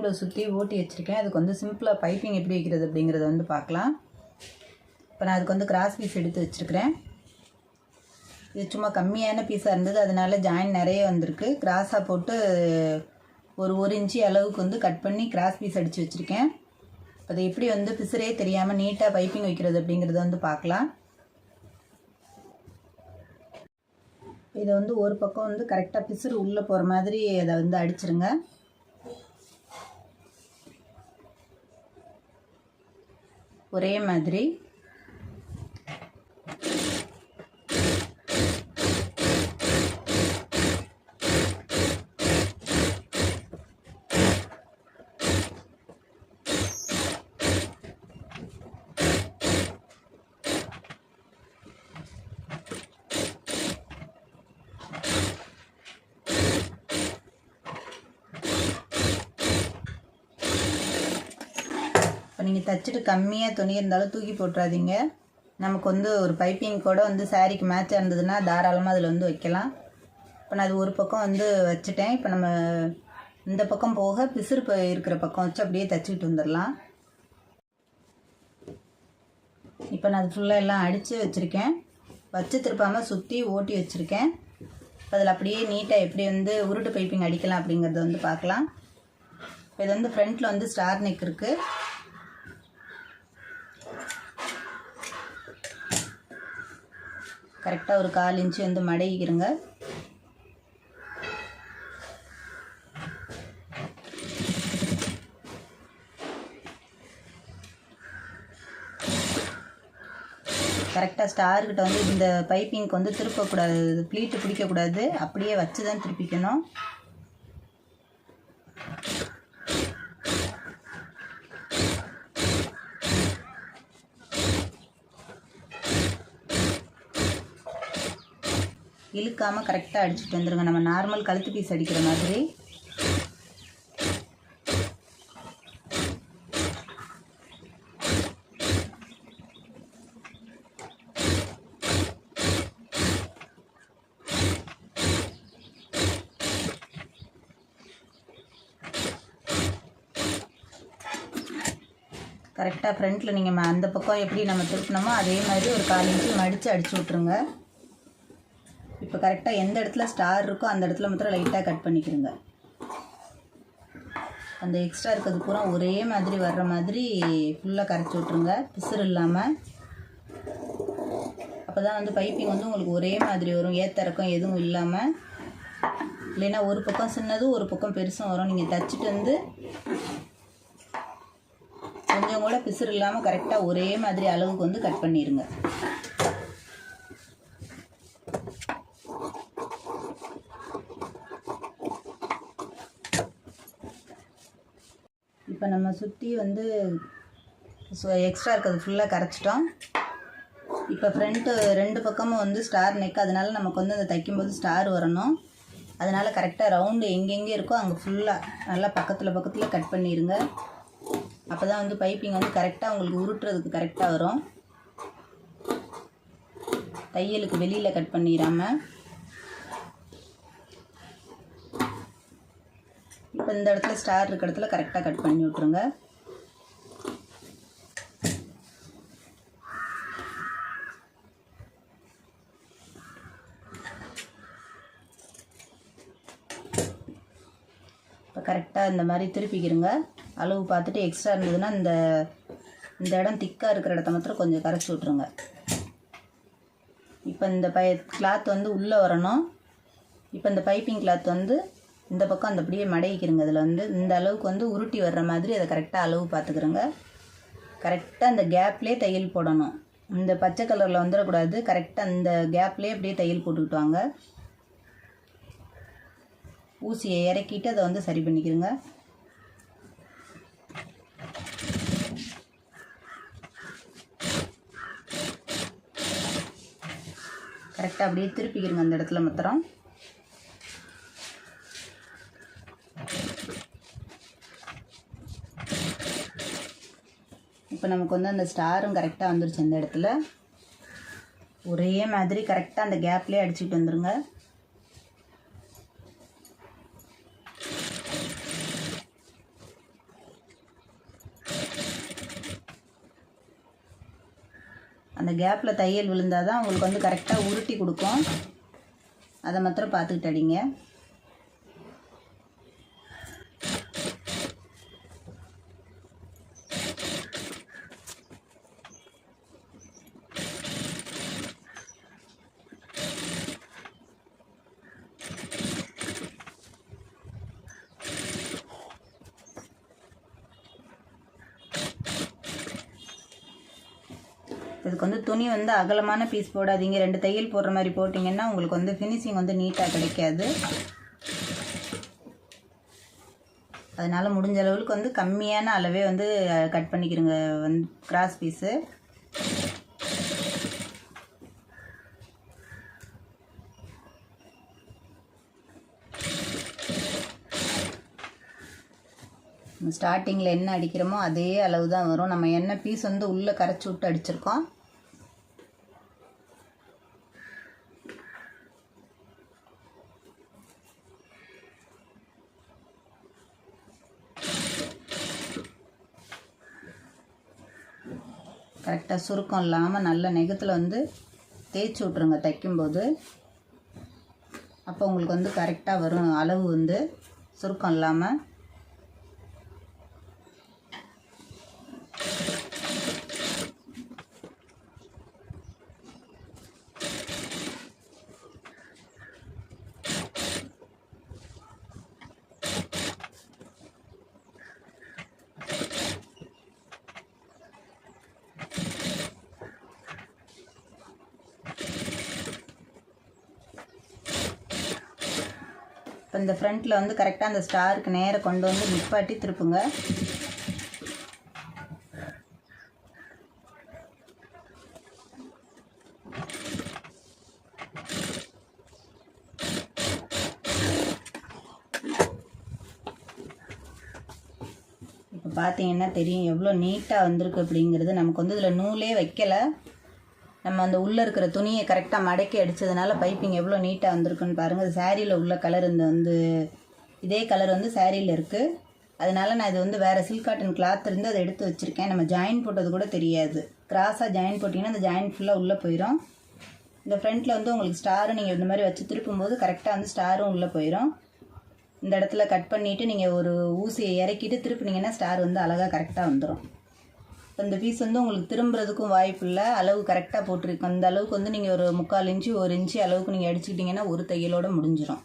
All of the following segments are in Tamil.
பைப்பிங் ப்ளவுஸ் சுற்றி ஓட்டி வச்சுருக்கேன். அதுக்கு வந்து சிம்பிளாக பைப்பிங் எப்படி வைக்கிறது அப்படிங்கிறத வந்து பார்க்கலாம். இப்போ நான் அதுக்கு வந்து கிராஸ் பீஸ் எடுத்து வச்சுருக்கிறேன். இது சும்மா கம்மியான பீஸாக இருந்தது, அதனால ஜாயின் நிறைய வந்திருக்கு. கிராஸாக போட்டு ஒரு இன்ச்சு அளவுக்கு வந்து கட் பண்ணி கிராஸ் பீஸ் அடித்து வச்சுருக்கேன். அதை எப்படி வந்து பிசுரே தெரியாமல் நீட்டாக பைப்பிங் வைக்கிறது அப்படிங்கிறத வந்து பார்க்கலாம். இதை வந்து ஒரு பக்கம் வந்து கரெக்டாக பிசுறு உள்ளே போகிற மாதிரி அதை வந்து அடிச்சிருங்க. ஒரே மாதிரி இப்போ நீங்கள் தைச்சிட்டு கம்மியாக துணி இருந்தாலும் தூக்கி போட்டுறாதீங்க. நமக்கு வந்து ஒரு பைப்பிங் கூட வந்து சாரீக்கு மேட்சாக இருந்ததுன்னா தாராளமாக அதில் வந்து வைக்கலாம். இப்போ நான் அது ஒரு பக்கம் வந்து வச்சுட்டேன். இப்போ நம்ம இந்த பக்கம் போக பிசுறு இருக்கிற பக்கம் வச்சு அப்படியே தைச்சிக்கிட்டு வந்துடலாம். இப்போ நான் அது ஃபுல்லாக எல்லாம் அடித்து வச்சுருக்கேன். வச்சு திருப்பாமல் சுற்றி ஓட்டி வச்சுருக்கேன். அதில் அப்படியே நீட்டாக எப்படி வந்து உருட்டு பைப்பிங் அடிக்கலாம் அப்படிங்கிறத வந்து பார்க்கலாம். இப்போ இது வந்து ஃப்ரண்ட்டில் வந்து ஸ்டார் நெக் இருக்குது. கரெக்டாக ஒரு 1/4 இன்ச்சு வந்து மடக்கிக்கிறங்க. கரெக்டாக ஸ்டார்கிட்ட வந்து இந்த பைப்பிங்க்கு வந்து திருப்பக்கூடாது, ப்ளீட்டு பிடிக்கக்கூடாது, அப்படியே வச்சு தான் திருப்பிக்கணும். இழுக்காமல் கரெக்டாக அடிச்சுட்டு வந்துடுங்க. நம்ம நார்மல் கழுத்து பீஸ் அடிக்கிற மாதிரி. கரெக்டாக ஃப்ரண்ட்டில் நீங்கள் அந்த பக்கம் எப்படி நம்ம திருப்பினோமோ அதே மாதிரி ஒரு 1/4 இன்ச்சு மடித்து அடிச்சு விட்ருங்க. இப்போ கரெக்டாக எந்த இடத்துல ஸ்டார் இருக்கோ அந்த இடத்துல மாத்திரம் லைட்டாக கட் பண்ணிக்கிறங்க. அந்த எக்ஸ்ட்ரா இருக்கிறது பூரா ஒரே மாதிரி வர்ற மாதிரி ஃபுல்லாக கரைச்சி விட்ருங்க, பிசுறு இல்லாமல். அப்போ தான் வந்து பைப்பிங் வந்து உங்களுக்கு ஒரே மாதிரி வரும், ஏத்தறக்கம் எதுவும் இல்லாமல். இல்லைன்னா ஒரு பக்கம் சின்னதும் ஒரு பக்கம் பெருசும் வரும். நீங்கள் தைச்சிட்டு வந்து கொஞ்சம் கூட பிசுறு இல்லாமல் கரெக்டாக ஒரே மாதிரி அளவுக்கு வந்து கட் பண்ணிடுங்க. இப்போ நம்ம சுற்றி வந்து எக்ஸ்ட்ரா இருக்கிறது ஃபுல்லாக கரைச்சிட்டோம். இப்போ ஃப்ரண்ட்டு 2 பக்கமும் வந்து ஸ்டார் நெக், அதனால் நமக்கு வந்து அந்த தைக்கும்போது ஸ்டார் வரணும். அதனால் கரெக்டாக ரவுண்டு எங்கெங்கே இருக்கோ அங்கே ஃபுல்லாக நல்லா பக்கத்தில் கட் பண்ணிடுங்க. அப்போ தான் வந்து பைப்பிங் வந்து கரெக்டாக உங்களுக்கு உருட்டுறதுக்கு கரெக்டாக வரும். தையலுக்கு வெளியில் கட் பண்ணிடாமல். இப்போ இந்த இடத்துல ஸ்டார் இருக்கிற இடத்துல கரெக்டாக கட் பண்ணி விட்ருங்க. இப்போ கரெக்டாக இந்த மாதிரி திருப்பிக்கிறங்க. அளவு பார்த்துட்டு எக்ஸ்ட்ரா இருந்ததுன்னா இந்த இடம் திக்காக இருக்கிற இடத்த மாத்திரம் கொஞ்சம் கரைச்சி விட்ருங்க. இப்போ இந்த கிளாத் வந்து உள்ளே வரணும். இப்போ இந்த பைப்பிங் கிளாத் வந்து இந்த பக்கம் அந்த அப்படியே மடக்கிக்கிறங்க. அதில் வந்து இந்த அளவுக்கு வந்து உருட்டி வர்ற மாதிரி அதை கரெக்டாக அளவு பார்த்துக்கிறங்க. கரெக்டாக அந்த கேப்லேயே தையல் போடணும். இந்த பச்சை கலரில் வந்துடக்கூடாது. கரெக்டாக அந்த கேப்லேயே அப்படியே தையல் போட்டுக்கிட்டு வாங்க. ஊசியை இறக்கிட்டு அதை வந்து சரி பண்ணிக்கிறங்க. கரெக்டாக அப்படியே திருப்பிக்கிறங்க அந்த இடத்துல மாத்திரம். இப்போ நமக்கு வந்து அந்த ஸ்டாரும் கரெக்டாக வந்துருச்சு. அந்த இடத்துல ஒரே மாதிரி கரெக்டாக அந்த கேப்லேயே அடிச்சுட்டு வந்துடுங்க. அந்த கேப்பில் தையல் விழுந்தால் தான் உங்களுக்கு வந்து கரெக்டாக உருட்டி கொடுக்கும். அதை மாத்திரம் பார்த்துக்கிட்டு அடிங்க. இதுக்கு வந்து துணி வந்து அகலமான பீஸ் போடாதீங்க. 2 தையல் போடுற மாதிரி போட்டிங்கன்னா உங்களுக்கு வந்து ஃபினிஷிங் வந்து நீட்டாக கிடைக்காது. அதனால் முடிஞ்ச அளவுக்கு வந்து கம்மியான அளவே வந்து கட் பண்ணிக்கிறங்க வந்து கிராஸ் பீஸு. ஸ்டார்டிங்கில் என்ன அடிக்கிறோமோ அதே அளவு தான் வரும். நம்ம என்ன பீஸ் வந்து உள்ளே கரைச்சி விட்டு அடிச்சிருக்கோம். கரெக்டாக சுருக்கம் இல்லாமல் நல்ல நெகத்தில் வந்து தேய்ச்சி விட்ருங்க தைக்கும்போது. அப்போ உங்களுக்கு வந்து கரெக்டாக வரும் அளவு வந்து சுருக்கம் இல்லாமல். இப்போ இந்த ஃப்ரண்ட்டில் வந்து கரெக்டாக அந்த ஸ்டாருக்கு நேராக கொண்டு வந்து நிப்பாட்டி திருப்புங்க. இப்போ பார்த்தீங்கன்னா தெரியும் எவ்வளோ நீட்டாக வந்திருக்கு அப்படிங்கிறது. நமக்கு வந்து இதில் நூலே வைக்கலை. நம்ம அந்த உள்ளே இருக்கிற துணியை கரெக்டாக மடக்கி அடித்ததுனால பைப்பிங் எவ்வளோ நீட்டாக வந்திருக்குன்னு பாருங்கள். அது சாரியில் உள்ள கலர் இந்த வந்து இதே கலர் வந்து சாரியில் இருக்குது. அதனால் நான் இது வந்து வேறு சில்க் காட்டன் கிளாத் இருந்து அதை எடுத்து வச்சுருக்கேன். நம்ம ஜாயின் போட்டது கூட தெரியாது. கிராஸாக ஜாயின் போட்டிங்கன்னா அந்த ஜாயின் ஃபுல்லாக உள்ளே போயிடும். இந்த ஃப்ரண்ட்டில் வந்து உங்களுக்கு ஸ்டாரும் நீங்கள் இந்த மாதிரி வச்சு திருப்பும்போது கரெக்டாக வந்து ஸ்டாரும் உள்ளே போயிடும். இந்த இடத்துல கட் பண்ணிவிட்டு நீங்கள் ஒரு ஊசியை இறக்கிட்டு திருப்பினீங்கன்னா ஸ்டார் வந்து அழகாக கரெக்டாக வந்துடும். இந்த பீஸ் வந்து உங்களுக்கு திரும்புறதுக்கும் வாய்ப்பு இல்லை. அளவு கரெக்டாக போட்டிருக்கோம். அந்த அளவுக்கு வந்து நீங்கள் ஒரு 3/4 இன்ச்சு 1 இன்ச்சு அளவுக்கு நீங்கள் அடிச்சுக்கிட்டிங்கன்னா ஒரு தையலோடு முடிஞ்சிடும்.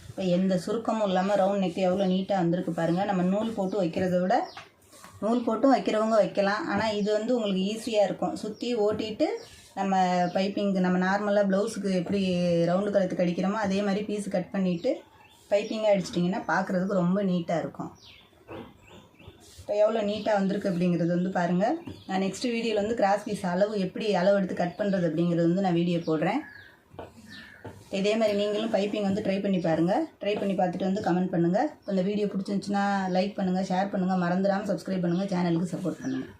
இப்போ எந்த சுருக்கமும் இல்லாமல் ரவுண்ட் நெக் எவ்வளோ நீட்டாக வந்திருக்கு பாருங்கள். நம்ம நூல் போட்டு வைக்கிறத விட நூல் போட்டும் வைக்கிறவங்க வைக்கலாம். ஆனால் இது வந்து உங்களுக்கு ஈஸியாக இருக்கும். சுற்றி ஓட்டிட்டு நம்ம பைப்பிங்கு நம்ம நார்மலாக ப்ளவுஸுக்கு எப்படி ரவுண்டு கழுத்துக்கு அடிக்கிறோமோ அதே மாதிரி பீஸ் கட் பண்ணிவிட்டு பைப்பிங்காக அடிச்சிட்டிங்கன்னா பார்க்குறதுக்கு ரொம்ப நீட்டாக இருக்கும். இப்போ எவ்வளோ நீட்டாக வந்திருக்கு அப்படிங்கிறது வந்து பாருங்கள். நான் நெக்ஸ்ட் வீடியோவில் வந்து கிராஸ் பீஸ் அளவு எப்படி அளவு எடுத்து கட் பண்ணுறது அப்படிங்கிறது வந்து நான் வீடியோ போடுறேன். இதே மாதிரி நீங்களும் பைப்பிங் வந்து ட்ரை பண்ணி பாருங்கள். ட்ரை பண்ணி பார்த்துட்டு வந்து கமெண்ட் பண்ணுங்கள். இந்த வீடியோ பிடிச்சிருந்துச்சுன்னா லைக் பண்ணுங்கள், ஷேர் பண்ணுங்கள், மறந்துடாமல் சப்ஸ்கிரைப் பண்ணுங்கள், சேனலுக்கு சப்போர்ட் பண்ணுங்கள்.